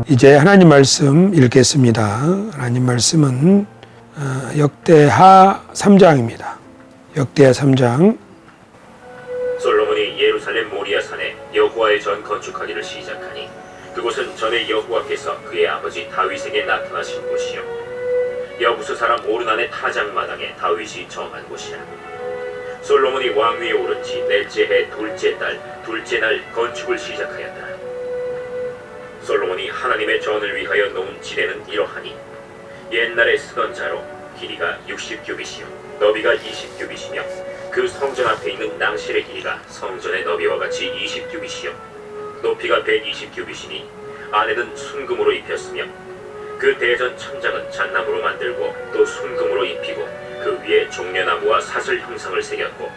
이제 하나님 말씀 읽겠습니다. 하나님 말씀은 역대하 3장입니다. 역대하 3장. 솔로몬이 예루살렘 모리아산에 여호와의 전 건축하기를 시작하니 그곳은 전에 여호와께서 그의 아버지 다윗에게 나타나신 곳이요 여부수 사람 오르난의 타작마당에 다윗이 정한 곳이라. 솔로몬이 왕위에 오른 지 넷째 해 둘째 달 둘째 날 건축을 시작하였다. 솔로몬이 하나님의 전을 위하여 놓은 지대는 이러하니 옛날에 쓰던 자로 길이가 60규빗이요 너비가 20규빗이며 그 성전 앞에 있는 낭실의 길이가 성전의 너비와 같이 20규빗이요 높이가 120규빗이니 안에는 순금으로 입혔으며 그 대전 천장은 잣나무로 만들고 또 순금으로 입히고 그 위에 종려나무와 사슬 형상을 새겼고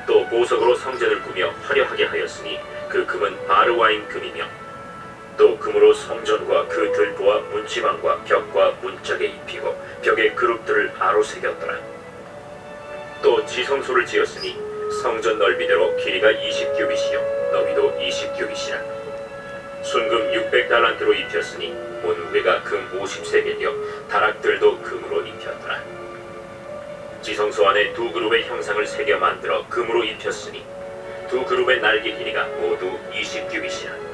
또 보석으로 성전을 꾸며 화려하게 하였으니 그 금은 바르와인 금이며 또 금으로 성전과 그 들보와 문지방과 벽과 문짝에 입히고 벽에 그룹들을 바로 새겼더라. 또 지성소를 지었으니 성전 넓이대로 길이가 20규빗이요 너비도 20규빗이라. 순금 600달란트로 입혔으니 문무게가 금 50세겔이요 다락들도 금으로 입혔더라. 지성소 안에 두 그룹의 형상을 새겨 만들어 금으로 입혔으니 두 그룹의 날개 길이가 모두 20규빗이라.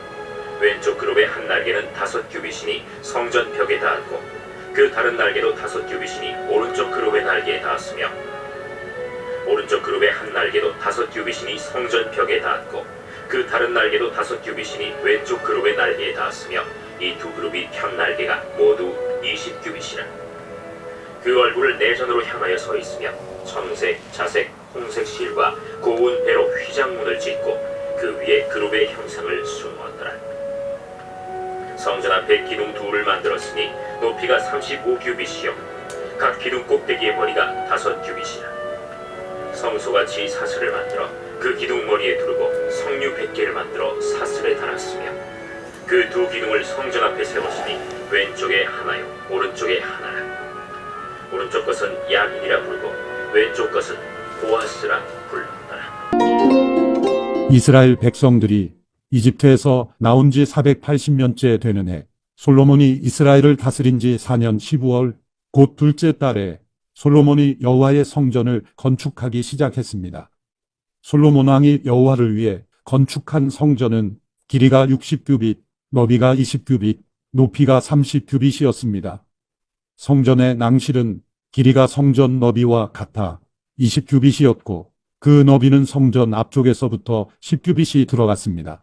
왼쪽 그룹의 한 날개는 5규빗이니 성전 벽에 닿았고 그 다른 날개도 5규빗이니 오른쪽 그룹의 날개에 닿았으며 오른쪽 그룹의 한 날개도 5규빗이니 성전 벽에 닿았고 그 다른 날개도 5규빗이니 왼쪽 그룹의 날개에 닿았으며 이 두 그룹이 편 날개가 모두 20규빗이라. 그 얼굴을 내전으로 향하여 서 있으며 청색, 자색, 홍색 실과 고운 배로 휘장문을 짓고 그 위에 그룹의 형상을 수놓았더라. 성전 앞에 기둥 둘을 만들었으니 높이가 35규빗이요 각 기둥 꼭대기의 머리가 5규빗이라. 성소같이 사슬을 만들어 그 기둥 머리에 두르고 성류 100개를 만들어 사슬에 달았으며 그 두 기둥을 성전 앞에 세웠으니 왼쪽에 하나요 오른쪽에 하나라. 오른쪽 것은 야긴이라 부르고 왼쪽 것은 보아스라 불렀더라. 이스라엘 백성들이 이집트에서 나온 지 480년째 되는 해, 솔로몬이 이스라엘을 다스린 지 4년 12월, 곧 둘째 달에 솔로몬이 여호와의 성전을 건축하기 시작했습니다. 솔로몬 왕이 여호와를 위해 건축한 성전은 길이가 60규빗, 너비가 20규빗, 높이가 30규빗이었습니다. 성전의 낭실은 길이가 성전 너비와 같아 20규빗이었고 그 너비는 성전 앞쪽에서부터 10규빗이 들어갔습니다.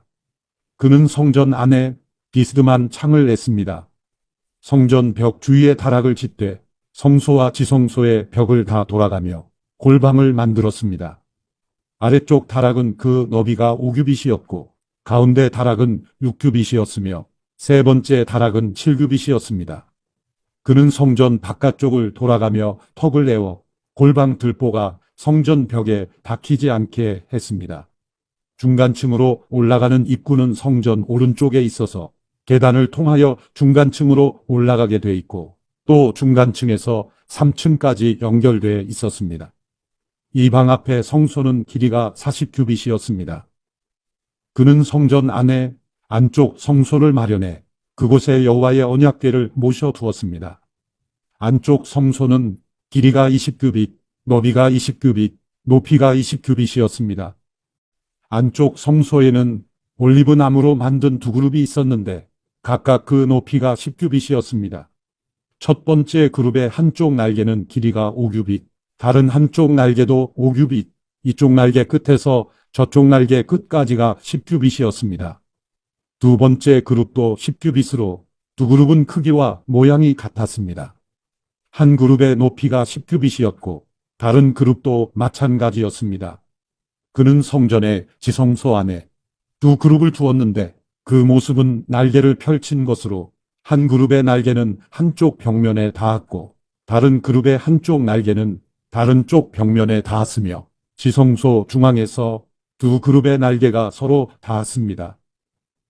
그는 성전 안에 비스듬한 창을 냈습니다. 성전 벽 주위에 다락을 짓되 성소와 지성소의 벽을 다 돌아가며 골방을 만들었습니다. 아래쪽 다락은 그 너비가 5규빗이었고 가운데 다락은 6규빗이었으며 세 번째 다락은 7규빗이었습니다. 그는 성전 바깥쪽을 돌아가며 턱을 내어 골방 들보가 성전 벽에 박히지 않게 했습니다. 중간층으로 올라가는 입구는 성전 오른쪽에 있어서 계단을 통하여 중간층으로 올라가게 돼 있고 또 중간층에서 3층까지 연결돼 있었습니다. 이 방 앞에 성소는 길이가 40규빗이었습니다. 그는 성전 안에 안쪽 성소를 마련해 그곳에 여호와의 언약궤를 모셔두었습니다. 안쪽 성소는 길이가 20규빗, 너비가 20규빗, 높이가 20규빗이었습니다. 안쪽 성소에는 올리브 나무로 만든 두 그룹이 있었는데 각각 그 높이가 10규빗이었습니다. 첫 번째 그룹의 한쪽 날개는 길이가 5규빗, 다른 한쪽 날개도 5규빗, 이쪽 날개 끝에서 저쪽 날개 끝까지가 10규빗이었습니다. 두 번째 그룹도 10규빗으로 두 그룹은 크기와 모양이 같았습니다. 한 그룹의 높이가 10규빗이었고 다른 그룹도 마찬가지였습니다. 그는 성전의 지성소 안에 두 그룹을 두었는데 그 모습은 날개를 펼친 것으로 한 그룹의 날개는 한쪽 벽면에 닿았고 다른 그룹의 한쪽 날개는 다른 쪽 벽면에 닿았으며 지성소 중앙에서 두 그룹의 날개가 서로 닿았습니다.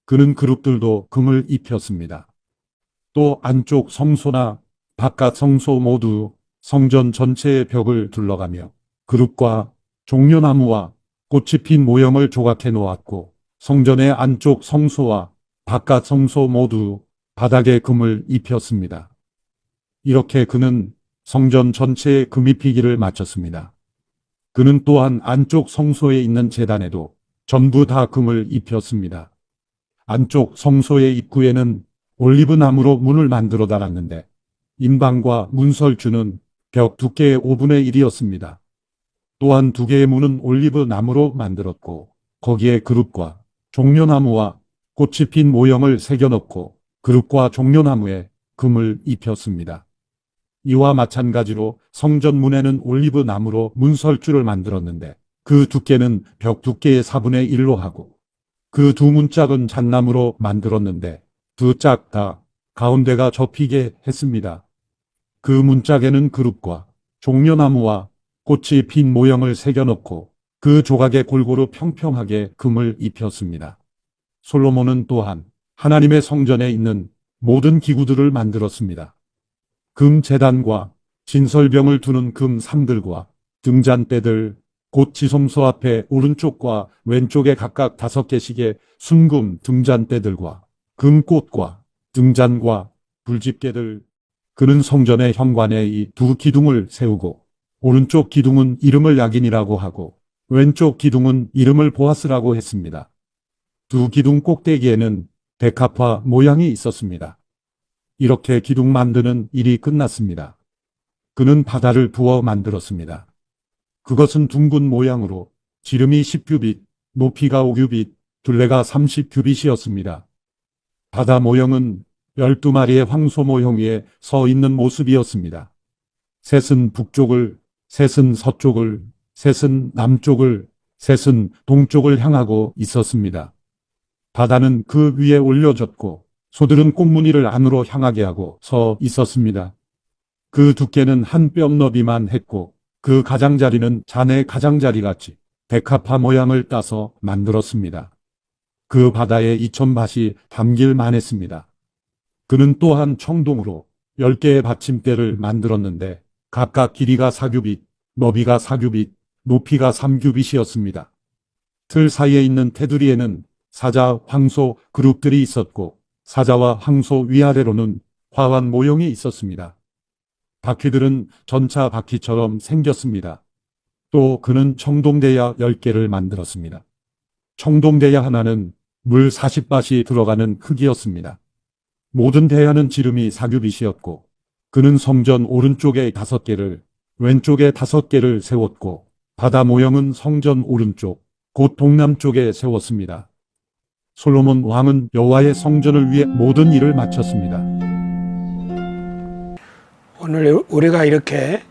그는 그룹들도 금을 입혔습니다. 또 안쪽 성소나 바깥 성소 모두 성전 전체의 벽을 둘러가며 그룹과 종려나무와 꽃이 핀 모형을 조각해 놓았고 성전의 안쪽 성소와 바깥 성소 모두 바닥에 금을 입혔습니다. 이렇게 그는 성전 전체에 금 입히기를 마쳤습니다. 그는 또한 안쪽 성소에 있는 제단에도 전부 다 금을 입혔습니다. 안쪽 성소의 입구에는 올리브 나무로 문을 만들어 달았는데 인방과 문설주는 벽 두께의 5분의 1이었습니다. 또한 두 개의 문은 올리브 나무로 만들었고 거기에 그룹과 종려나무와 꽃이 핀 모형을 새겨 넣고 그룹과 종려나무에 금을 입혔습니다. 이와 마찬가지로 성전 문에는 올리브 나무로 문설주를 만들었는데 그 두께는 벽 두께의 4분의 1로 하고 그 두 문짝은 잣나무로 만들었는데 두 짝 다 가운데가 접히게 했습니다. 그 문짝에는 그룹과 종려나무와 꽃이 핀 모형을 새겨 넣고 그 조각에 골고루 평평하게 금을 입혔습니다. 솔로몬은 또한 하나님의 성전에 있는 모든 기구들을 만들었습니다. 금 제단과 진설병을 두는 금 상들과 등잔대들, 곧 지성소 앞에 오른쪽과 왼쪽에 각각 5개씩의 순금 등잔대들과 금꽃과 등잔과 불집게들. 그는 성전의 현관에 이 두 기둥을 세우고 오른쪽 기둥은 이름을 야긴이라고 하고 왼쪽 기둥은 이름을 보아스라고 했습니다. 두 기둥 꼭대기에는 백합화 모양이 있었습니다. 이렇게 기둥 만드는 일이 끝났습니다. 그는 바다를 부어 만들었습니다. 그것은 둥근 모양으로 지름이 10규빗, 높이가 5규빗, 둘레가 30규빗이었습니다. 바다 모형은 12마리의 황소 모형 위에 서 있는 모습이었습니다. 셋은 북쪽을, 셋은 서쪽을, 셋은 남쪽을, 셋은 동쪽을 향하고 있었습니다. 바다는 그 위에 올려졌고 소들은 꽃무늬를 안으로 향하게 하고 서 있었습니다. 그 두께는 한 뼘 너비만 했고 그 가장자리는 잔의 가장자리같이 백합화 모양을 따서 만들었습니다. 그 바다에 2000밭이 담길 만했습니다. 그는 또한 청동으로 10개의 받침대를 만들었는데 각각 길이가 4규빗, 너비가 4규빗, 높이가 3규빗이었습니다. 틀 사이에 있는 테두리에는 사자, 황소 그룹들이 있었고 사자와 황소 위아래로는 화환 모형이 있었습니다. 바퀴들은 전차 바퀴처럼 생겼습니다. 또 그는 청동대야 10개를 만들었습니다. 청동대야 하나는 물 40밭이 들어가는 크기였습니다. 모든 대야는 지름이 4규빗이었고 그는 성전 오른쪽에 5개를 왼쪽에 5개를 세웠고 바다 모형은 성전 오른쪽 곧 동남쪽에 세웠습니다. 솔로몬 왕은 여호와의 성전을 위해 모든 일을 마쳤습니다. 오늘 우리가 이렇게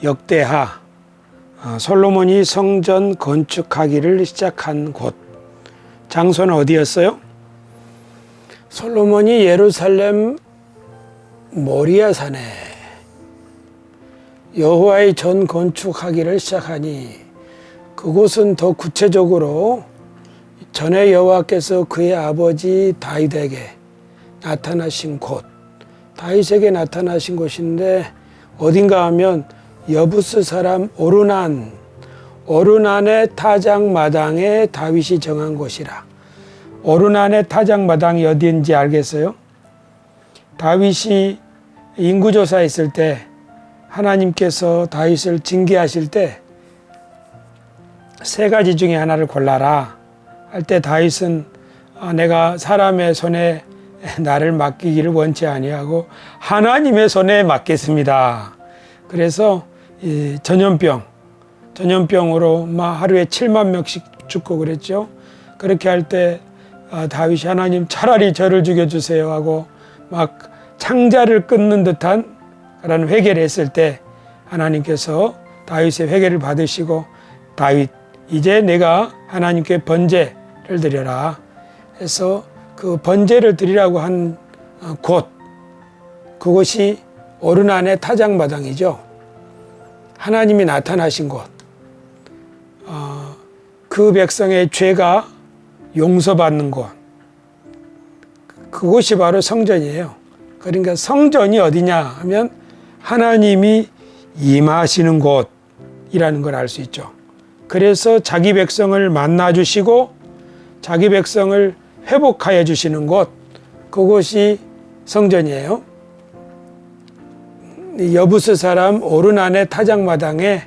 역대하 솔로몬이 성전 건축하기를 시작한 곳, 장소는 어디였어요? 솔로몬이 예루살렘 모리아산에 여호와의 전 건축하기를 시작하니 그곳은 더 구체적으로 전에 여호와께서 그의 아버지 다윗에게 나타나신 곳, 다윗에게 나타나신 곳인데 어딘가 하면 여부스 사람 오르난의 타작마당에 다윗이 정한 곳이라. 오르난의 타작마당이 어디인지 알겠어요? 다윗이 인구조사했을 때 하나님께서 다윗을 징계하실 때 3가지 중에 하나를 골라라 할 때 다윗은 내가 사람의 손에 나를 맡기기를 원치 아니하고 하나님의 손에 맡겠습니다. 그래서 이 전염병으로 막 하루에 7만 명씩 죽고 그랬죠. 그렇게 할 때 다윗이 하나님 차라리 저를 죽여주세요 하고 막 창자를 끊는 듯한 그런 회개를 했을 때 하나님께서 다윗의 회개를 받으시고 다윗 이제 내가 하나님께 번제를 드려라 해서 그 번제를 드리라고 한 곳, 그곳이 오르난의 타작마당이죠. 하나님이 나타나신 곳, 그 백성의 죄가 용서받는 곳, 그곳이 바로 성전이에요. 그러니까 성전이 어디냐 하면 하나님이 임하시는 곳이라는 걸 알 수 있죠. 그래서 자기 백성을 만나주시고 자기 백성을 회복하여 주시는 곳, 그곳이 성전이에요. 여부스 사람 오르난의 타작마당에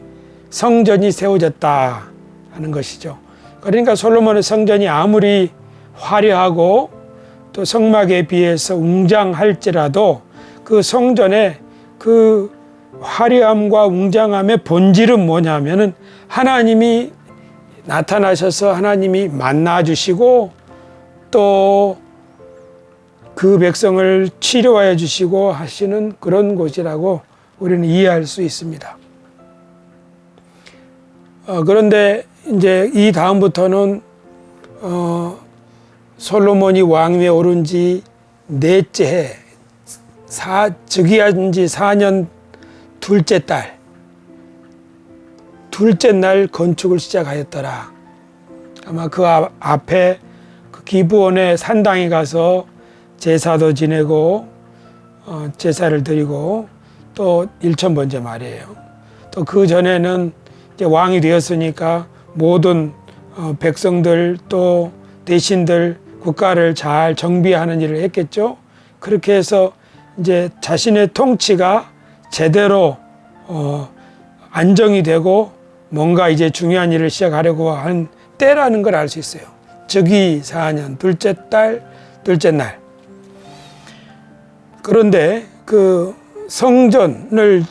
성전이 세워졌다 하는 것이죠. 그러니까 솔로몬의 성전이 아무리 화려하고 또 성막에 비해서 웅장할지라도 그 성전의 그 화려함과 웅장함의 본질은 뭐냐면은 하나님이 나타나셔서 하나님이 만나주시고 또 그 백성을 치료하여 주시고 하시는 그런 곳이라고 우리는 이해할 수 있습니다. 그런데 이제 이 다음부터는 솔로몬이 왕위에 오른 지 넷째 해, 즉위한 지 4년 둘째 달, 둘째 날 건축을 시작하였더라. 아마 그 앞에 그 기브온의 산당에 가서 제사도 지내고 제사를 드리고 또 일천번제 말이에요. 또 그 전에는 이제 왕이 되었으니까 모든 백성들 또 대신들 국가를 잘 정비하는 일을 했겠죠. 그렇게 해서 이제 자신의 통치가 제대로 안정이 되고 뭔가 이제 중요한 일을 시작하려고 한 때라는 걸 알 수 있어요. 즉위 4년 둘째 달 둘째 날. 그런데 그 성전을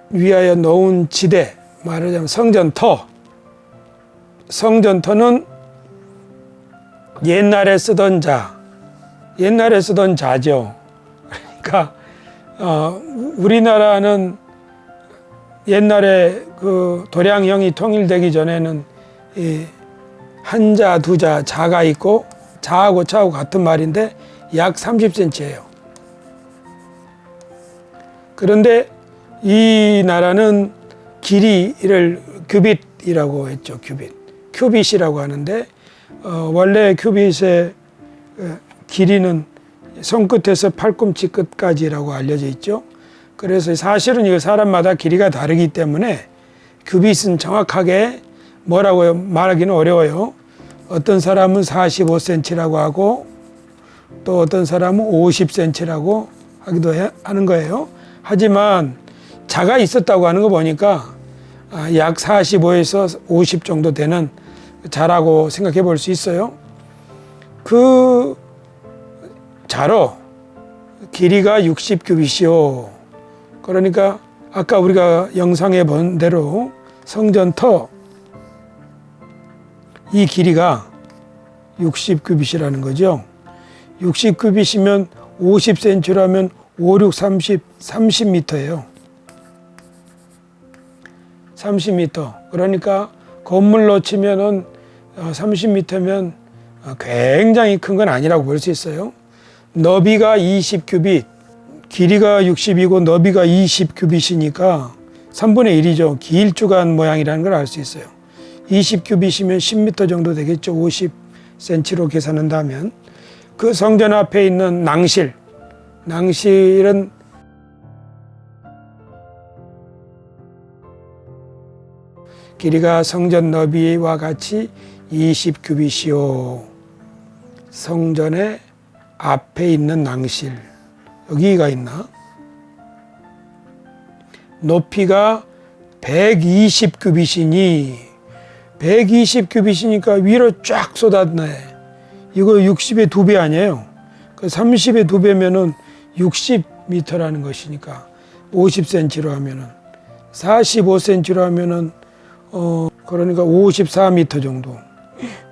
위하여 놓은 지대, 말하자면 성전터는 옛날에 쓰던 자죠. 그러니까 우리나라는 옛날에 그 도량형이 통일되기 전에는 이 한자, 두자, 자가 있고 자하고 차하고 같은 말인데 약 30cm예요. 그런데 이 나라는 길이를 규빗이라고 했죠. 큐빗이라고 하는데 원래 큐빗의 길이는 손끝에서 팔꿈치 끝까지라고 알려져 있죠. 그래서 사실은 이거 사람마다 길이가 다르기 때문에 규빗은 정확하게 뭐라고 말하기는 어려워요. 어떤 사람은 45cm라고 하고 또 어떤 사람은 50cm라고 하기도 하는 거예요. 하지만 자가 있었다고 하는 거 보니까 약 45에서 50 정도 되는 자라고 생각해 볼 수 있어요. 그 자로 길이가 60규빗이요. 그러니까 아까 우리가 영상에 본 대로 성전터 이 길이가 60규빗이라는 거죠. 60규빗이면 50cm라면 5, 6, 30m예요. 30m. 그러니까 건물로 치면은 30m면 굉장히 큰 건 아니라고 볼 수 있어요. 너비가 20규빗, 길이가 60이고 너비가 20규빗이니까 3분의 1이죠. 길쭉한 모양이라는 걸 알 수 있어요. 20규빗이면 10m 정도 되겠죠. 50cm로 계산한다면. 그 성전 앞에 있는 낭실은 길이가 성전 너비와 같이 20규빗이요. 성전의 앞에 있는 낭실. 여기가 있나? 높이가 120규빗이니 120규빗이니까 위로 쫙 쏟았네. 이거 60의 2배 아니에요. 30의 2배면은 60m라는 것이니까 50cm로 하면은 45cm로 하면은 그러니까 54m 정도.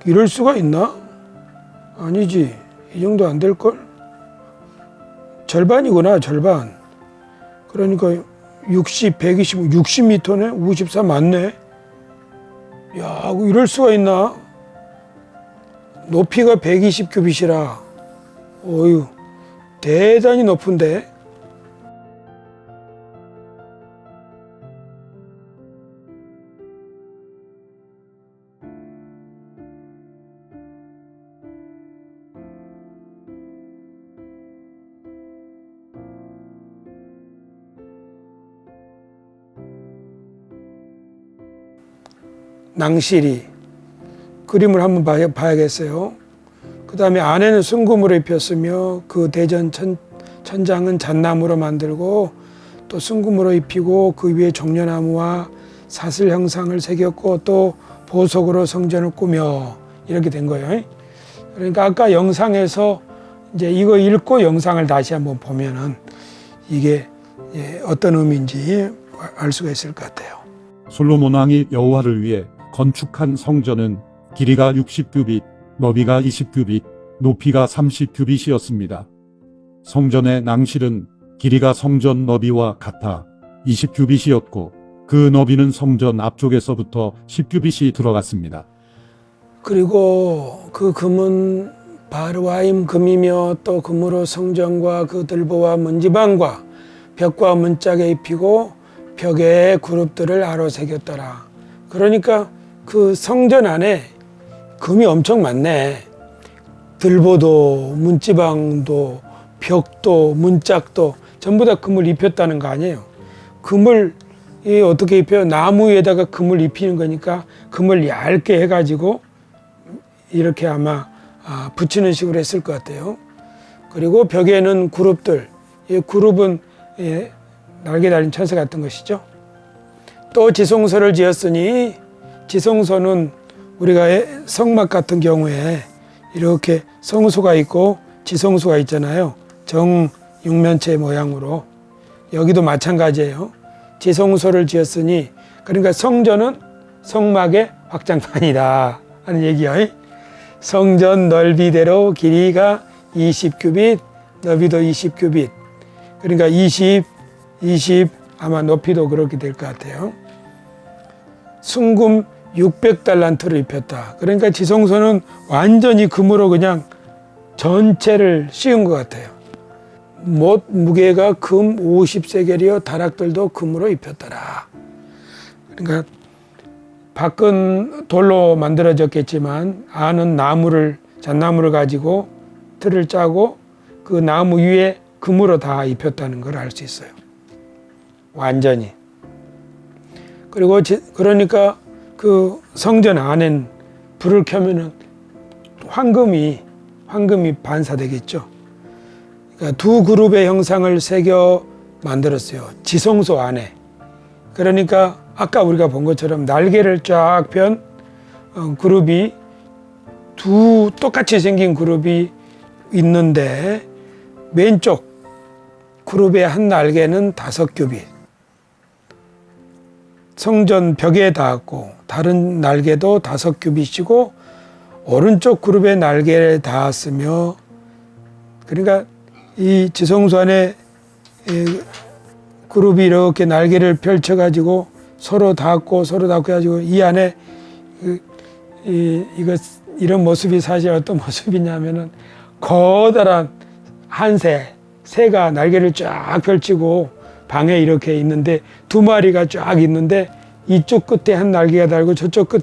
이럴 수가 있나? 아니지. 이 정도 안 될걸? 절반이구나, 절반. 그러니까 60, 120, 60m네? 54 맞네? 야, 이럴 수가 있나? 높이가 120규빗이라. 어휴, 대단히 높은데? 낭실이 그림을 한번 봐야겠어요. 그 다음에 안에는 순금으로 입혔으며 그 대전 천장은 잣나무로 만들고 또 순금으로 입히고 그 위에 종려나무와 사슬 형상을 새겼고 또 보석으로 성전을 꾸며 이렇게 된 거예요. 그러니까 아까 영상에서 이제 이거 읽고 영상을 다시 한번 보면은 이게 어떤 의미인지 알 수가 있을 것 같아요. 솔로몬 왕이 여호와를 위해 건축한 성전은 길이가 60규빗, 너비가 20규빗, 높이가 30규빗이었습니다. 성전의 낭실은 길이가 성전 너비와 같아 20규빗이었고 그 너비는 성전 앞쪽에서부터 10규빗이 들어갔습니다. 그리고 그 금은 바르와임 금이며 또 금으로 성전과 그 들보와 문지방과 벽과 문짝에 입히고 벽에 그룹들을 아로 새겼더라. 그러니까 그 성전 안에 금이 엄청 많네. 들보도 문지방도 벽도 문짝도 전부 다 금을 입혔다는 거 아니에요. 금을 어떻게 입혀요? 나무 위에다가 금을 입히는 거니까 금을 얇게 해가지고 이렇게 아마 붙이는 식으로 했을 것 같아요. 그리고 벽에는 그룹들, 이 그룹은 날개 달린 천사 같은 것이죠. 또 지성소를 지었으니 지성소는 우리가 성막 같은 경우에 이렇게 성소가 있고 지성소가 있잖아요. 정육면체 모양으로. 여기도 마찬가지예요. 지성소를 지었으니 그러니까 성전은 성막의 확장판이다 하는 얘기예요. 성전 넓이대로 길이가 20규빗, 너비도 20규빗. 그러니까 20 아마 높이도 그렇게 될 것 같아요. 순금 600달란트를 입혔다. 그러니까 지성소는 완전히 금으로 그냥 전체를 씌운 것 같아요. 못 무게가 금 50세겔이요 다락들도 금으로 입혔더라. 그러니까 밖은 돌로 만들어졌겠지만 안은 잣나무를 가지고 틀을 짜고 그 나무 위에 금으로 다 입혔다는 걸 알 수 있어요. 완전히. 그리고 그러니까 그 성전 안엔 불을 켜면은 황금이 반사되겠죠. 그러니까 두 그룹의 형상을 새겨 만들었어요. 지성소 안에. 그러니까 아까 우리가 본 것처럼 날개를 쫙 편 그룹이 두 똑같이 생긴 그룹이 있는데 왼쪽 그룹의 한 날개는 5규빗. 성전 벽에 닿았고 다른 날개도 5규빗이고 오른쪽 그룹의 날개에 닿았으며 그러니까 이 지성소 안에 그룹이 이렇게 날개를 펼쳐가지고 서로 닿고 해가지고 이 안에 이런 모습이 사실 어떤 모습이냐면은 커다란 새가 날개를 쫙 펼치고 방에 이렇게 있는데 두 마리가 쫙 있는데 이쪽 끝에 한 날개가 달고 저쪽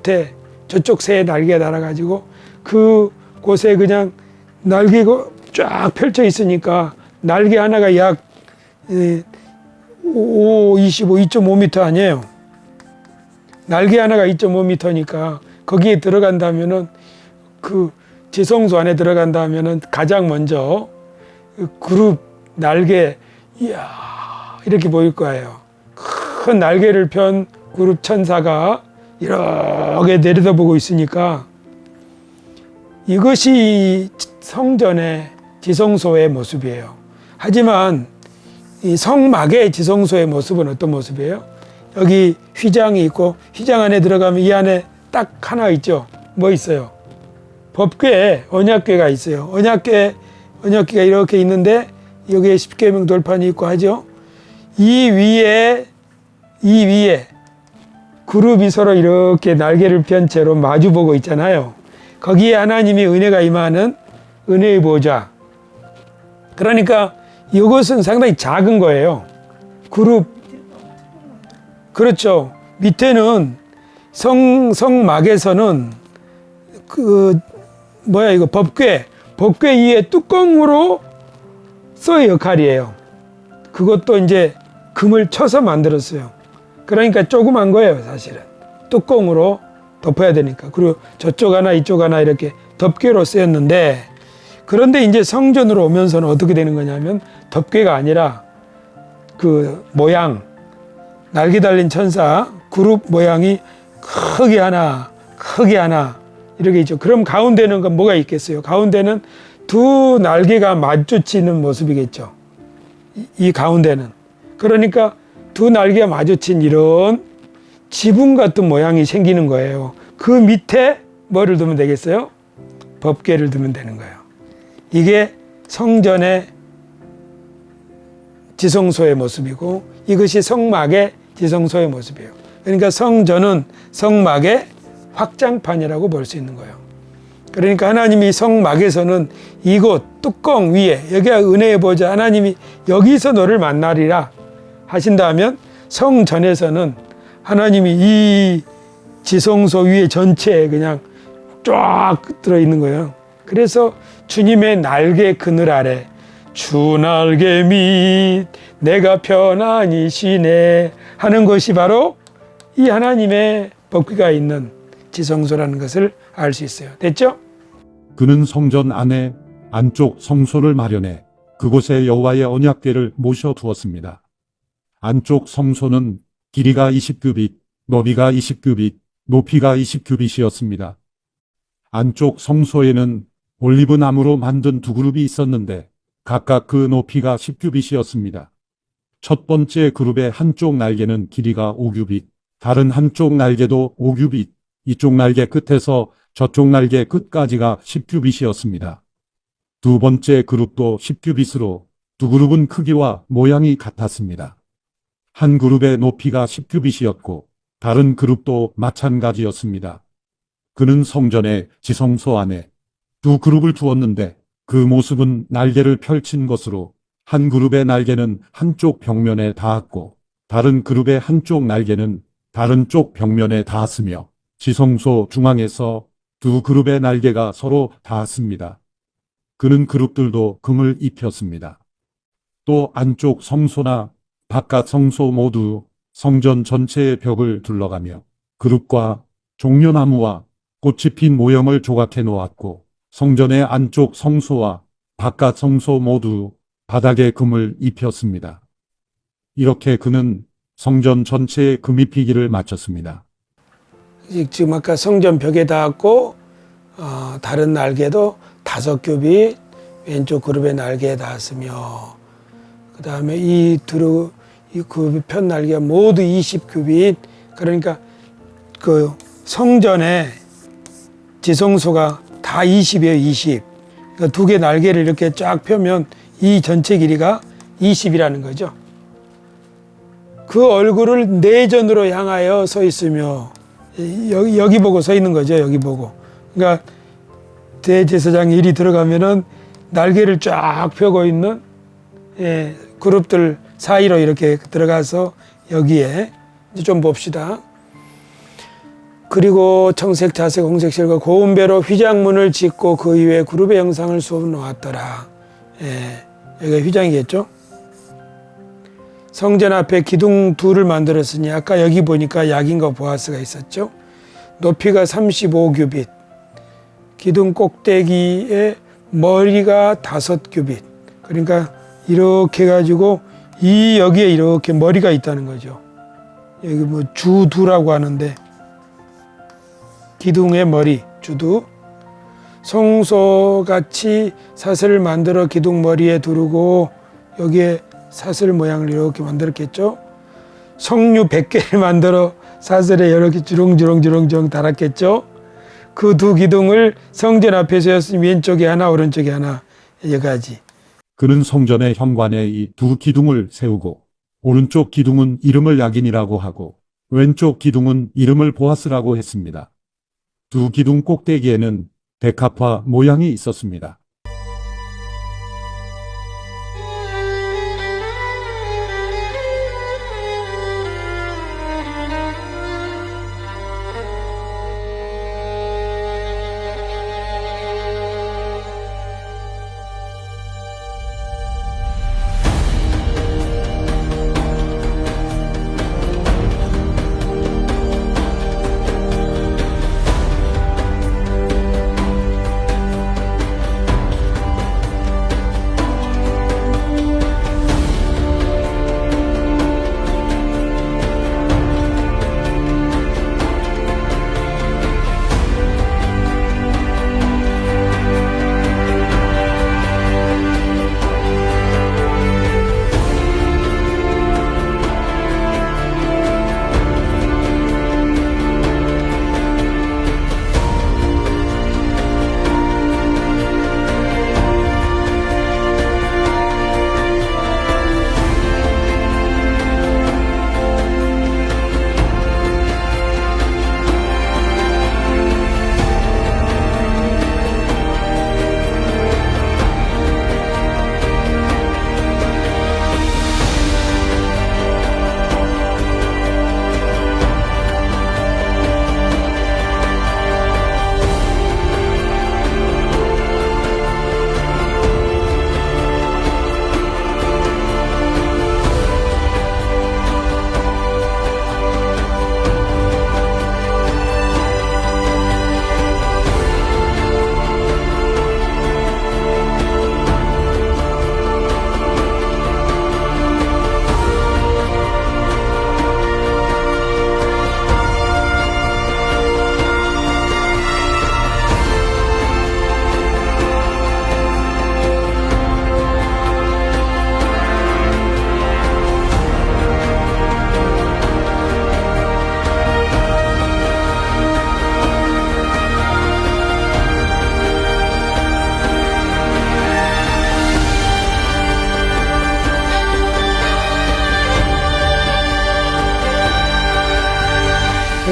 새의 날개가 달아가지고 그 곳에 그냥 날개가 쫙 펼쳐 있으니까 날개 하나가 약 2.5m 아니에요. 날개 하나가 2.5m니까 거기에 들어간다면은 그 지성소 안에 들어간다면은 가장 먼저 그 그룹 날개 이렇게 보일 거예요. 큰 날개를 편 그룹 천사가 이렇게 내려다보고 있으니까 이것이 성전의 지성소의 모습이에요. 하지만 이 성막의 지성소의 모습은 어떤 모습이에요? 여기 휘장이 있고 휘장 안에 들어가면 이 안에 딱 하나 있죠. 뭐 있어요? 법궤, 언약궤가 있어요. 언약궤가 이렇게 있는데 여기에 십계명 돌판이 있고 하죠. 이 위에 그룹이 서로 이렇게 날개를 편 채로 마주보고 있잖아요. 거기에 하나님이 은혜가 임하는 은혜의 보좌. 그러니까 이것은 상당히 작은 거예요. 그룹. 그렇죠. 밑에는 성막에서는 법궤 위에 뚜껑으로 써의 역할이에요. 그것도 이제 금을 쳐서 만들었어요. 그러니까 조그만 거예요, 사실은. 뚜껑으로 덮어야 되니까. 그리고 저쪽 하나 이쪽 하나 이렇게 덮개로 쓰였는데 그런데 이제 성전으로 오면서는 어떻게 되는 거냐면 덮개가 아니라 그 모양, 날개 달린 천사 그룹 모양이 크게 하나 이렇게 있죠. 그럼 가운데는 뭐가 있겠어요? 가운데는 두 날개가 마주치는 모습이겠죠. 이 가운데는. 그러니까 두 날개가 마주친 이런 지붕 같은 모양이 생기는 거예요. 그 밑에 뭐를 두면 되겠어요? 법궤를 두면 되는 거예요. 이게 성전의 지성소의 모습이고 이것이 성막의 지성소의 모습이에요. 그러니까 성전은 성막의 확장판이라고 볼 수 있는 거예요. 그러니까 하나님이 성막에서는 이곳 뚜껑 위에 여기가 은혜의 보좌 하나님이 여기서 너를 만나리라 하신다면 성전에서는 하나님이 이 지성소 위에 전체에 그냥 쫙 들어있는 거예요. 그래서 주님의 날개 그늘 아래 주 날개 밑 내가 편안히 쉬네 하는 것이 바로 이 하나님의 법궤가 있는 지성소라는 것을 알 수 있어요. 됐죠? 그는 성전 안에 안쪽 성소를 마련해 그곳에 여호와의 언약궤를 모셔 두었습니다. 안쪽 성소는 길이가 20규빗, 너비가 20규빗, 높이가 20규빗이었습니다. 안쪽 성소에는 올리브 나무로 만든 두 그룹이 있었는데 각각 그 높이가 10규빗이었습니다. 첫 번째 그룹의 한쪽 날개는 길이가 5규빗, 다른 한쪽 날개도 5규빗, 이쪽 날개 끝에서 저쪽 날개 끝까지가 10규빗이었습니다. 두 번째 그룹도 10규빗으로 두 그룹은 크기와 모양이 같았습니다. 한 그룹의 높이가 10규빗이었고 다른 그룹도 마찬가지였습니다. 그는 성전의 지성소 안에 두 그룹을 두었는데 그 모습은 날개를 펼친 것으로 한 그룹의 날개는 한쪽 벽면에 닿았고 다른 그룹의 한쪽 날개는 다른 쪽 벽면에 닿았으며 지성소 중앙에서 두 그룹의 날개가 서로 닿았습니다. 그는 그룹들도 금을 입혔습니다. 또 안쪽 성소나 바깥 성소 모두 성전 전체의 벽을 둘러가며 그룹과 종려나무와 꽃이 핀 모형을 조각해 놓았고 성전의 안쪽 성소와 바깥 성소 모두 바닥에 금을 입혔습니다. 이렇게 그는 성전 전체의 금 입히기를 마쳤습니다. 지금 아까 성전 벽에 닿았고 다른 날개도 5규빗 왼쪽 그룹의 날개에 닿았으며 그 다음에 그 편 날개가 모두 20규빗 그러니까 그 성전의 지성소가 다 20이에요. 20. 그러니까 두 개 날개를 이렇게 쫙 펴면 이 전체 길이가 20이라는 거죠. 그 얼굴을 내전으로 향하여 서 있으며 여기 보고 서 있는 거죠. 여기 보고. 그러니까 대제사장이 이리 들어가면은 날개를 쫙 펴고 있는 그룹들 사이로 이렇게 들어가서 여기에 이제 좀 봅시다. 그리고 청색, 자색, 홍색 실과 고운 배로 휘장문을 짓고 그 위에 그룹의 형상을 수업 놓았더라. 여기가 휘장이겠죠. 성전 앞에 기둥 둘을 만들었으니 아까 여기 보니까 야긴과 보아스가 있었죠. 높이가 35규빗, 기둥 꼭대기에 머리가 5규빗. 그러니까 이렇게 해가지고 여기에 이렇게 머리가 있다는 거죠. 여기 뭐 주두라고 하는데 기둥의 머리, 주두. 성소같이 사슬을 만들어 기둥 머리에 두르고 여기에 사슬 모양을 이렇게 만들었겠죠. 석류 100개를 만들어 사슬에 이렇게 주렁주렁 달았겠죠. 그 두 기둥을 성전 앞에 세웠으니 왼쪽에 하나 오른쪽에 하나 여기까지. 그는 성전의 현관에 이 두 기둥을 세우고 오른쪽 기둥은 이름을 야긴이라고 하고 왼쪽 기둥은 이름을 보아스라고 했습니다. 두 기둥 꼭대기에는 백합화 모양이 있었습니다.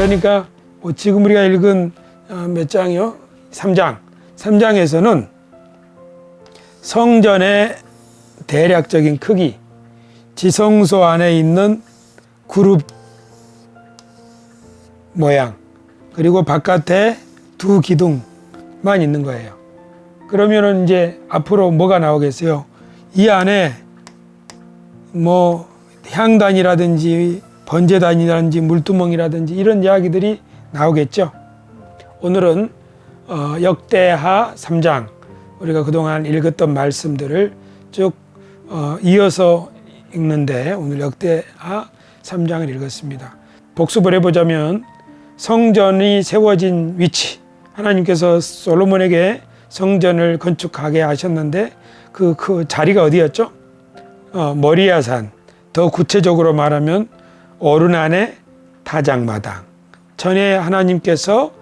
그러니까 뭐 지금 우리가 읽은 몇 장이요? 3장. 3장에서는 성전의 대략적인 크기, 지성소 안에 있는 그룹 모양, 그리고 바깥에 두 기둥만 있는 거예요. 그러면은 이제 앞으로 뭐가 나오겠어요? 이 안에 뭐 향단이라든지 번제단이라든지 물두멍이라든지 이런 이야기들이 나오겠죠. 오늘은 역대하 3장, 우리가 그동안 읽었던 말씀들을 쭉 이어서 읽는데 오늘 역대하 3장을 읽었습니다. 복습을 해보자면 성전이 세워진 위치, 하나님께서 솔로몬에게 성전을 건축하게 하셨는데 그 자리가 어디였죠? 모리아산, 더 구체적으로 말하면 오르난의 다장마당, 전에 하나님께서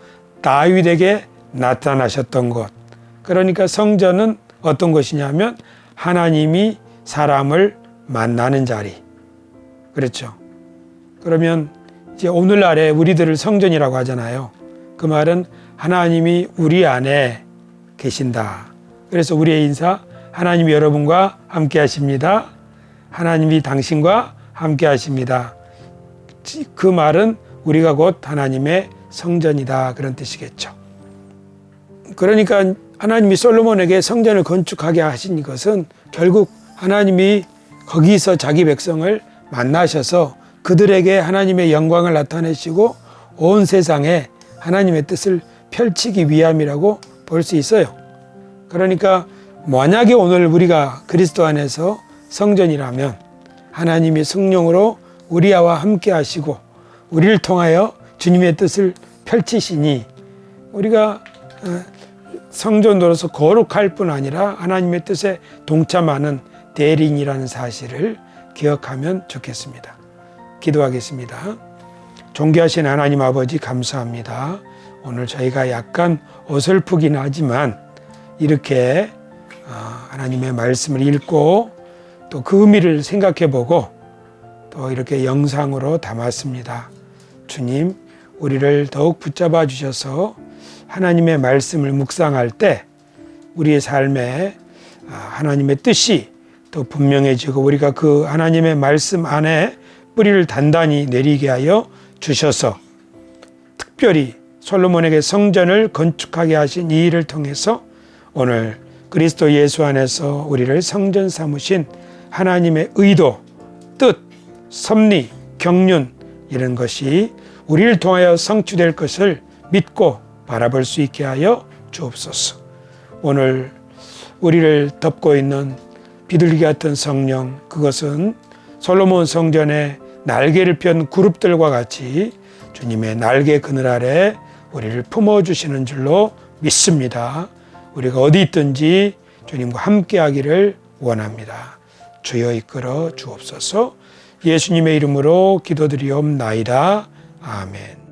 다윗에게 나타나셨던 곳. 그러니까 성전은 어떤 곳이냐면 하나님이 사람을 만나는 자리. 그렇죠. 그러면 이제 오늘날에 우리들을 성전이라고 하잖아요. 그 말은 하나님이 우리 안에 계신다. 그래서 우리의 인사, 하나님이 여러분과 함께 하십니다. 하나님이 당신과 함께 하십니다. 그 말은 우리가 곧 하나님의 성전이다, 그런 뜻이겠죠. 그러니까 하나님이 솔로몬에게 성전을 건축하게 하신 것은 결국 하나님이 거기서 자기 백성을 만나셔서 그들에게 하나님의 영광을 나타내시고 온 세상에 하나님의 뜻을 펼치기 위함이라고 볼 수 있어요. 그러니까 만약에 오늘 우리가 그리스도 안에서 성전이라면 하나님이 성령으로 우리와 함께 하시고 우리를 통하여 주님의 뜻을 펼치시니 우리가 성전으로서 거룩할 뿐 아니라 하나님의 뜻에 동참하는 대리인이라는 사실을 기억하면 좋겠습니다. 기도하겠습니다. 존귀하신 하나님 아버지, 감사합니다. 오늘 저희가 약간 어설프긴 하지만 이렇게 하나님의 말씀을 읽고 또 그 의미를 생각해 보고 또 이렇게 영상으로 담았습니다. 주님, 우리를 더욱 붙잡아 주셔서 하나님의 말씀을 묵상할 때 우리의 삶에 하나님의 뜻이 더 분명해지고 우리가 그 하나님의 말씀 안에 뿌리를 단단히 내리게 하여 주셔서 특별히 솔로몬에게 성전을 건축하게 하신 이 일을 통해서 오늘 그리스도 예수 안에서 우리를 성전 삼으신 하나님의 의도, 뜻, 섭리, 경륜 이런 것이 우리를 통하여 성취될 것을 믿고 바라볼 수 있게 하여 주옵소서. 오늘 우리를 덮고 있는 비둘기 같은 성령, 그것은 솔로몬 성전의 날개를 편 그룹들과 같이 주님의 날개 그늘 아래 우리를 품어주시는 줄로 믿습니다. 우리가 어디 있든지 주님과 함께 하기를 원합니다. 주여 이끌어 주옵소서. 예수님의 이름으로 기도드리옵나이다. 아멘.